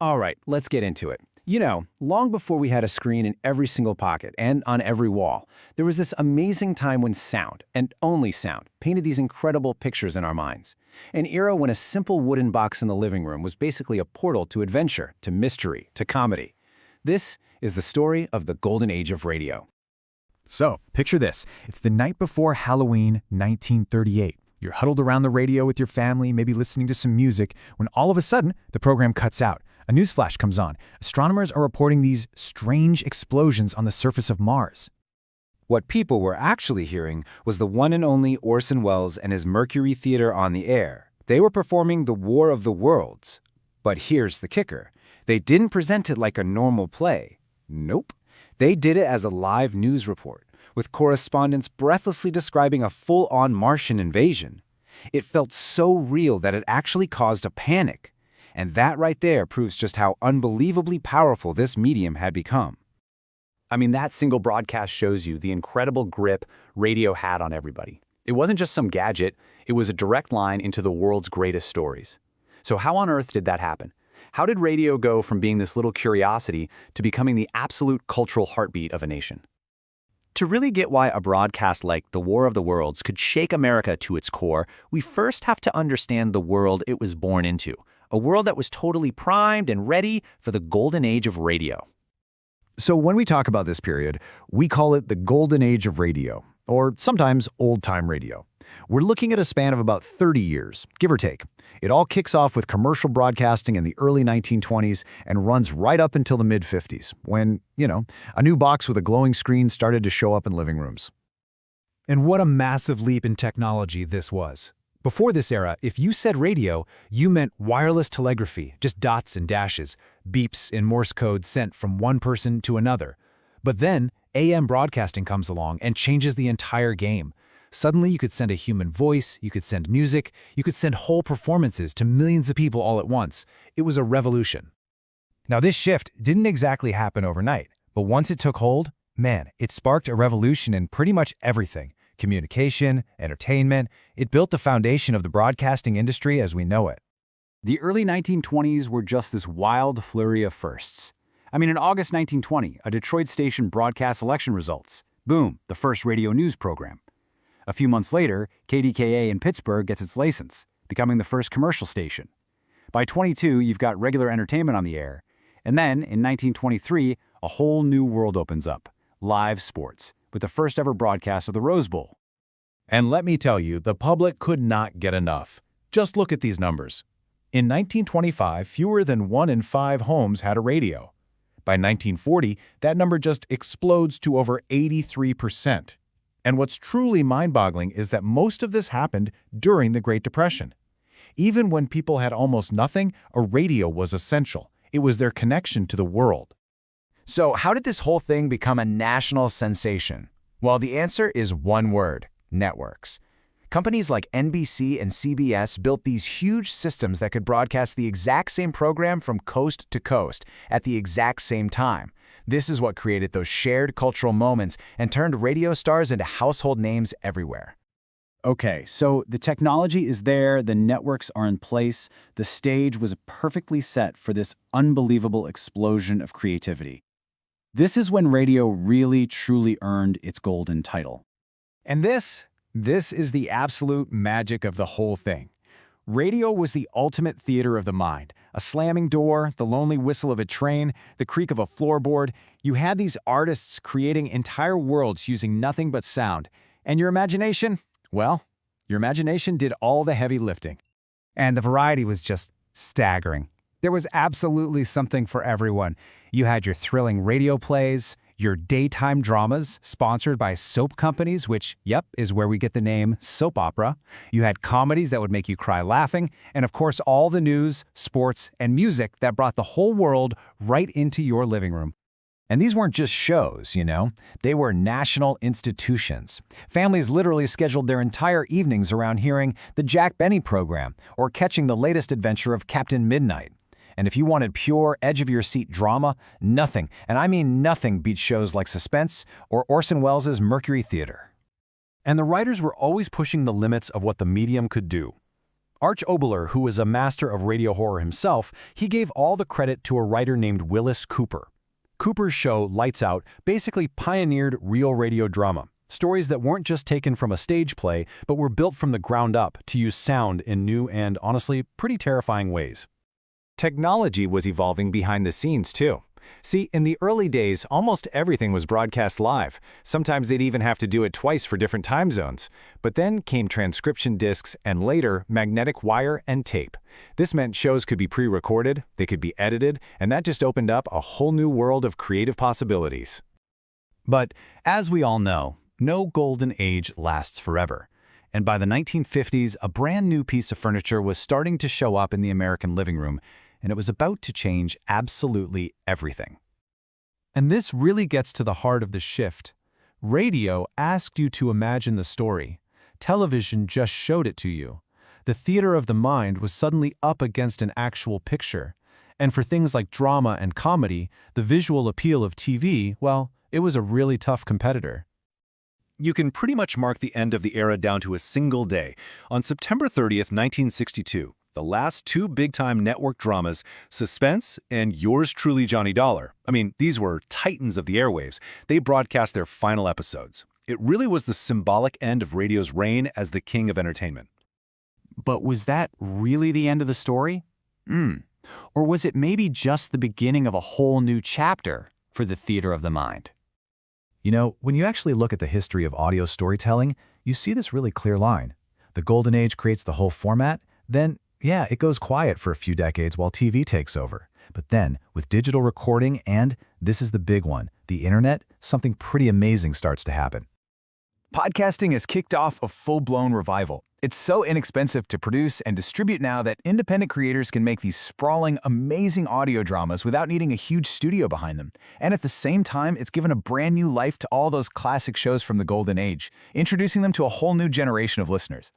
All right, let's get into it. Long before we had a screen in every single pocket and on every wall, there was this amazing time when sound, and only sound, painted these incredible pictures in our minds. An era when a simple wooden box in the living room was basically a portal to adventure, to mystery, to comedy. This is the story of the golden age of radio. So, picture this. It's the night before Halloween, 1938. You're huddled around the radio with your family, maybe listening to some music, when all of a sudden, the program cuts out. A news flash comes on. Astronomers are reporting these strange explosions on the surface of Mars. What people were actually hearing was the one and only Orson Welles and his Mercury Theater on the air. They were performing The War of the Worlds. But here's the kicker. They didn't present it like a normal play. Nope. They did it as a live news report, with correspondents breathlessly describing a full-on Martian invasion. It felt so real that it actually caused a panic. And that right there proves just how unbelievably powerful this medium had become. I mean, that single broadcast shows you the incredible grip radio had on everybody. It wasn't just some gadget, it was a direct line into the world's greatest stories. So how on earth did that happen? How did radio go from being this little curiosity to becoming the absolute cultural heartbeat of a nation? To really get why a broadcast like The War of the Worlds could shake America to its core, we first have to understand the world it was born into, a world that was totally primed and ready for the golden age of radio. So when we talk about this period, we call it the golden age of radio, or sometimes old-time radio. We're looking at a span of about 30 years, give or take. It all kicks off with commercial broadcasting in the early 1920s and runs right up until the mid-50s, when, a new box with a glowing screen started to show up in living rooms. And what a massive leap in technology this was. Before this era, if you said radio, you meant wireless telegraphy, just dots and dashes, beeps in Morse code sent from one person to another. But then, AM broadcasting comes along and changes the entire game. Suddenly, you could send a human voice, you could send music, you could send whole performances to millions of people all at once. It was a revolution. Now, this shift didn't exactly happen overnight, but once it took hold, man, it sparked a revolution in pretty much everything. Communication, entertainment, it built the foundation of the broadcasting industry as we know it. The early 1920s were just this wild flurry of firsts. In August 1920, a Detroit station broadcasts election results. Boom, the first radio news program. A few months later, KDKA in Pittsburgh gets its license, becoming the first commercial station. By 22, you've got regular entertainment on the air. And then, in 1923, a whole new world opens up, live sports, with the first ever broadcast of the Rose Bowl. And let me tell you, the public could not get enough. Just look at these numbers. In 1925, fewer than 1 in 5 homes had a radio. By 1940, that number just explodes to over 83%. And what's truly mind-boggling is that most of this happened during the Great Depression. Even when people had almost nothing, a radio was essential. It was their connection to the world. So how did this whole thing become a national sensation? Well, the answer is one word: networks. Companies like NBC and CBS built these huge systems that could broadcast the exact same program from coast to coast at the exact same time. This is what created those shared cultural moments and turned radio stars into household names everywhere. Okay, so the technology is there, the networks are in place, the stage was perfectly set for this unbelievable explosion of creativity. This is when radio really, truly earned its golden title. And this is the absolute magic of the whole thing. Radio was the ultimate theater of the mind. A slamming door, the lonely whistle of a train, the creak of a floorboard. You had these artists creating entire worlds using nothing but sound. And your imagination? Well, your imagination did all the heavy lifting. And the variety was just staggering. There was absolutely something for everyone. You had your thrilling radio plays, your daytime dramas sponsored by soap companies, which, is where we get the name soap opera. You had comedies that would make you cry laughing, and of course all the news, sports, and music that brought the whole world right into your living room. And these weren't just shows, They were national institutions. Families literally scheduled their entire evenings around hearing the Jack Benny program or catching the latest adventure of Captain Midnight. And if you wanted pure, edge-of-your-seat drama, nothing, and I mean nothing, beat shows like Suspense or Orson Welles' Mercury Theater. And the writers were always pushing the limits of what the medium could do. Arch Oboler, who was a master of radio horror himself, he gave all the credit to a writer named Willis Cooper. Cooper's show, Lights Out, basically pioneered real radio drama. Stories that weren't just taken from a stage play, but were built from the ground up to use sound in new and, honestly, pretty terrifying ways. Technology was evolving behind the scenes, too. See, in the early days, almost everything was broadcast live. Sometimes they'd even have to do it twice for different time zones. But then came transcription discs and later, magnetic wire and tape. This meant shows could be pre-recorded, they could be edited, and that just opened up a whole new world of creative possibilities. But, as we all know, no golden age lasts forever. And by the 1950s, a brand new piece of furniture was starting to show up in the American living room, and it was about to change absolutely everything. And this really gets to the heart of the shift. Radio asked you to imagine the story. Television just showed it to you. The theater of the mind was suddenly up against an actual picture. And for things like drama and comedy, the visual appeal of TV, well, it was a really tough competitor. You can pretty much mark the end of the era down to a single day. On September 30th, 1962, the last two big-time network dramas, Suspense and Yours Truly, Johnny Dollar. I mean, these were titans of the airwaves. They broadcast their final episodes. It really was the symbolic end of radio's reign as the king of entertainment. But was that really the end of the story? Or was it maybe just the beginning of a whole new chapter for the theater of the mind? You know, when you actually look at the history of audio storytelling, you see this really clear line. The golden age creates the whole format, then, yeah, it goes quiet for a few decades while TV takes over. But then, with digital recording and, this is the big one, the internet, something pretty amazing starts to happen. Podcasting has kicked off a full-blown revival. It's so inexpensive to produce and distribute now that independent creators can make these sprawling, amazing audio dramas without needing a huge studio behind them. And at the same time, it's given a brand new life to all those classic shows from the golden age, introducing them to a whole new generation of listeners.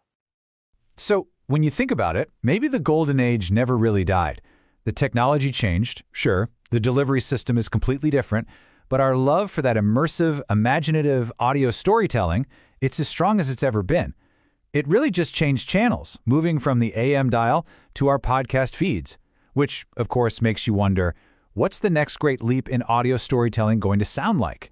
So, when you think about it, maybe the golden age never really died. The technology changed, sure, the delivery system is completely different, but our love for that immersive, imaginative audio storytelling, it's as strong as it's ever been. It really just changed channels, moving from the AM dial to our podcast feeds, which, of course, makes you wonder, what's the next great leap in audio storytelling going to sound like?